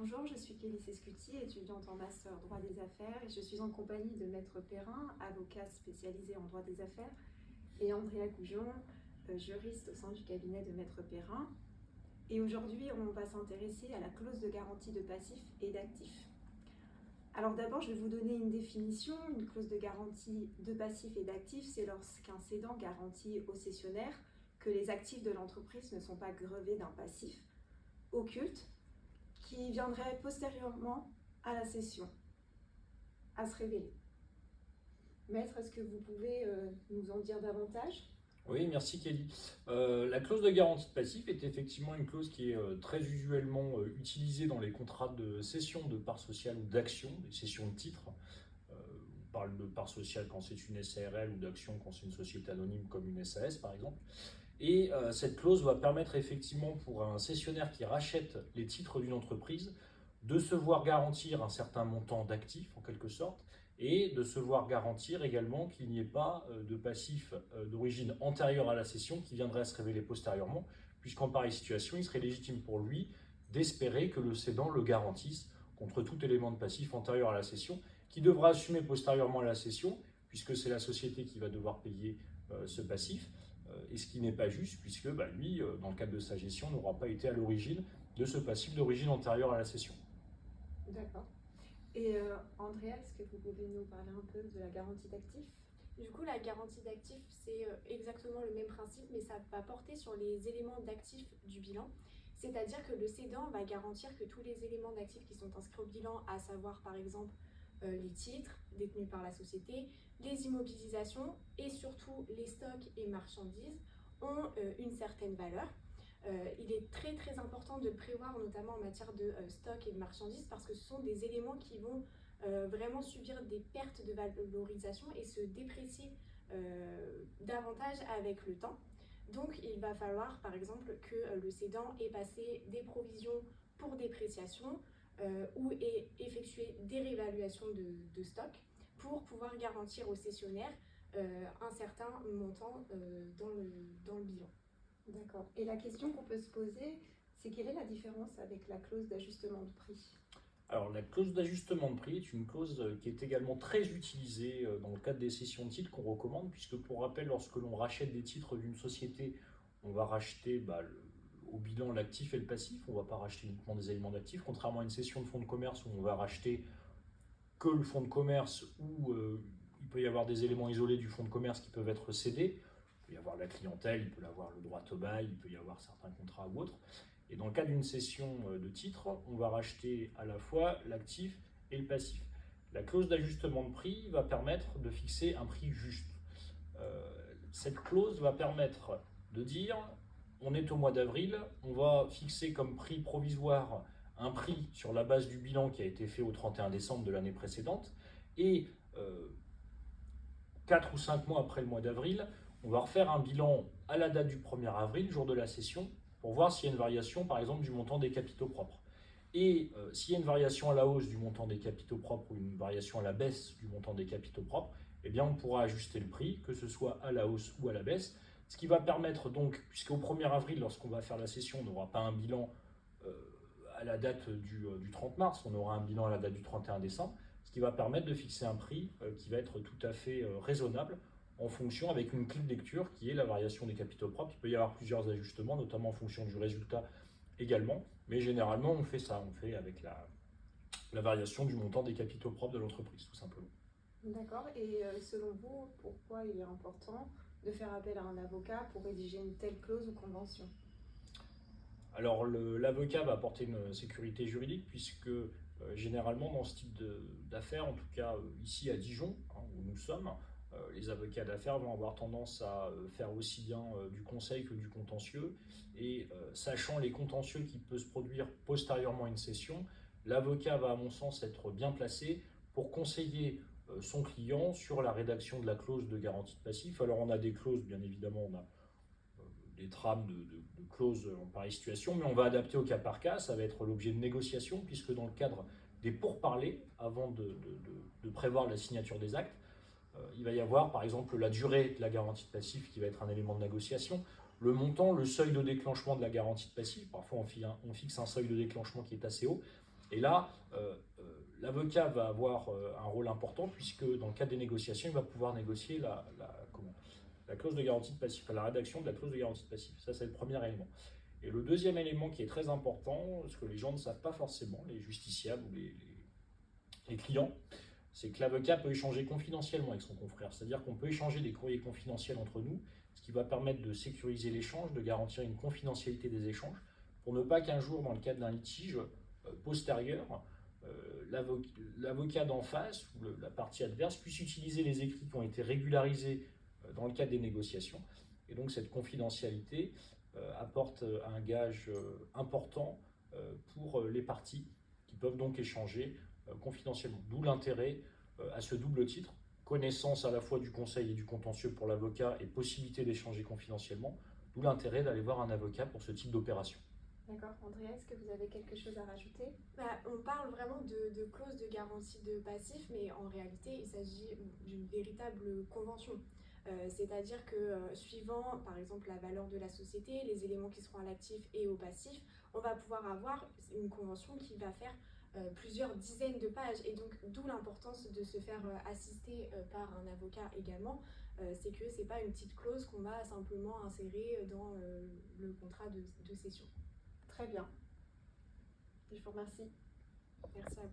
Bonjour, je suis Kélie Sescuti, étudiante en master droit des affaires et je suis en compagnie de Maître Perrin, avocat spécialisé en droit des affaires, et Andrea Goujon, juriste au sein du cabinet de Maître Perrin. Et aujourd'hui, on va s'intéresser à la clause de garantie de passifs et d'actifs. Alors d'abord, je vais vous donner une définition. Une clause de garantie de passifs et d'actifs, c'est lorsqu'un cédant garantit au cessionnaire que les actifs de l'entreprise ne sont pas grevés d'un passif occulte qui viendrait postérieurement à la cession, à se révéler. Maître, est-ce que vous pouvez nous en dire davantage ? Oui, merci Kelly. La clause de garantie de passif est effectivement une clause qui est très usuellement utilisée dans les contrats de cession de parts sociales ou d'actions, des cessions de titres. On parle de parts sociales quand c'est une SARL ou d'actions quand c'est une société anonyme comme une SAS par exemple. Et cette clause va permettre effectivement pour un cessionnaire qui rachète les titres d'une entreprise de se voir garantir un certain montant d'actifs en quelque sorte et de se voir garantir également qu'il n'y ait pas de passif d'origine antérieure à la cession qui viendrait à se révéler postérieurement, puisqu'en pareille situation, il serait légitime pour lui d'espérer que le cédant le garantisse contre tout élément de passif antérieur à la cession, qui devra assumer postérieurement à la cession, puisque c'est la société qui va devoir payer ce passif, et ce qui n'est pas juste, puisque lui, dans le cadre de sa gestion, n'aura pas été à l'origine de ce passif d'origine antérieure à la cession. D'accord. Et Andrea, est-ce que vous pouvez nous parler un peu de la garantie d'actifs ? Du coup, la garantie d'actifs, c'est exactement le même principe, mais ça va porter sur les éléments d'actifs du bilan. C'est-à-dire que le cédant va garantir que tous les éléments d'actifs qui sont inscrits au bilan, à savoir par exemple les titres détenus par la société, les immobilisations et surtout les stocks et marchandises, ont une certaine valeur. Il est très très important de le prévoir, notamment en matière de stock et de marchandises, parce que ce sont des éléments qui vont vraiment subir des pertes de valorisation et se déprécier davantage avec le temps. Donc il va falloir par exemple que le cédant ait passé des provisions pour dépréciation ou ait effectué des réévaluations de stock pour pouvoir garantir au cessionnaire un certain montant dans le bilan. D'accord. Et la question qu'on peut se poser, c'est quelle est la différence avec la clause d'ajustement de prix ? Alors, la clause d'ajustement de prix est une clause qui est également très utilisée dans le cadre des cessions de titres qu'on recommande, puisque pour rappel, lorsque l'on rachète des titres d'une société, on va racheter au bilan l'actif et le passif, on ne va pas racheter uniquement des éléments d'actifs, contrairement à une cession de fonds de commerce où on va racheter que le fonds de commerce, où il peut y avoir des éléments isolés du fonds de commerce qui peuvent être cédés. Il peut y avoir la clientèle, il peut y avoir le droit au bail, il peut y avoir certains contrats ou autres. Et dans le cas d'une cession de titres, on va racheter à la fois l'actif et le passif. La clause d'ajustement de prix va permettre de fixer un prix juste. Cette clause va permettre de dire, on est au mois d'avril, on va fixer comme prix provisoire un prix sur la base du bilan qui a été fait au 31 décembre de l'année précédente, et 4 ou 5 mois après le mois d'avril, on va refaire un bilan à la date du 1er avril, jour de la cession, pour voir s'il y a une variation, par exemple, du montant des capitaux propres. Et s'il y a une variation à la hausse du montant des capitaux propres ou une variation à la baisse du montant des capitaux propres, eh bien, on pourra ajuster le prix, que ce soit à la hausse ou à la baisse, ce qui va permettre donc, puisqu'au 1er avril, lorsqu'on va faire la cession, on n'aura pas un bilan à la date du 30 mars, on aura un bilan à la date du 31 décembre, ce qui va permettre de fixer un prix qui va être tout à fait raisonnable en fonction avec une clé de lecture qui est la variation des capitaux propres. Il peut y avoir plusieurs ajustements, notamment en fonction du résultat également, mais généralement on fait ça, on fait avec la variation du montant des capitaux propres de l'entreprise, tout simplement. D'accord. Et selon vous, pourquoi il est important de faire appel à un avocat pour rédiger une telle clause ou convention ? Alors l'avocat va apporter une sécurité juridique puisque généralement dans ce type d'affaires, en tout cas ici à Dijon, où nous sommes, les avocats d'affaires vont avoir tendance à faire aussi bien du conseil que du contentieux. Et sachant les contentieux qui peuvent se produire postérieurement à une cession, l'avocat va à mon sens être bien placé pour conseiller son client sur la rédaction de la clause de garantie de passif. Alors on a des clauses, bien évidemment, on a des trames de clauses en pareille situation, mais on va adapter au cas par cas, ça va être l'objet de négociations, puisque dans le cadre des pourparlers, avant de prévoir la signature des actes, il va y avoir par exemple la durée de la garantie de passif qui va être un élément de négociation, le montant, le seuil de déclenchement de la garantie de passif, parfois on fixe un seuil de déclenchement qui est assez haut, Et là, l'avocat va avoir un rôle important puisque dans le cadre des négociations, il va pouvoir négocier la clause de garantie de passif, la rédaction de la clause de garantie de passif. Ça, c'est le premier élément. Et le deuxième élément qui est très important, ce que les gens ne savent pas forcément, les justiciables ou les clients, c'est que l'avocat peut échanger confidentiellement avec son confrère. C'est-à-dire qu'on peut échanger des courriers confidentiels entre nous, ce qui va permettre de sécuriser l'échange, de garantir une confidentialité des échanges, pour ne pas qu'un jour, dans le cadre d'un litige postérieur, l'avocat d'en face ou la partie adverse puisse utiliser les écrits qui ont été régularisés dans le cadre des négociations. Et donc cette confidentialité apporte un gage important pour les parties qui peuvent donc échanger confidentiellement. D'où l'intérêt à ce double titre, connaissance à la fois du conseil et du contentieux pour l'avocat et possibilité d'échanger confidentiellement, d'où l'intérêt d'aller voir un avocat pour ce type d'opération. D'accord. Andrea, est-ce que vous avez quelque chose à rajouter? On parle vraiment de clause de garantie de passif, mais en réalité, il s'agit d'une véritable convention. C'est-à-dire que suivant, par exemple, la valeur de la société, les éléments qui seront à l'actif et au passif, on va pouvoir avoir une convention qui va faire plusieurs dizaines de pages. Et donc, d'où l'importance de se faire assister par un avocat également. C'est que ce n'est pas une petite clause qu'on va simplement insérer dans le contrat de cession. Très bien. Je vous remercie. Merci à vous.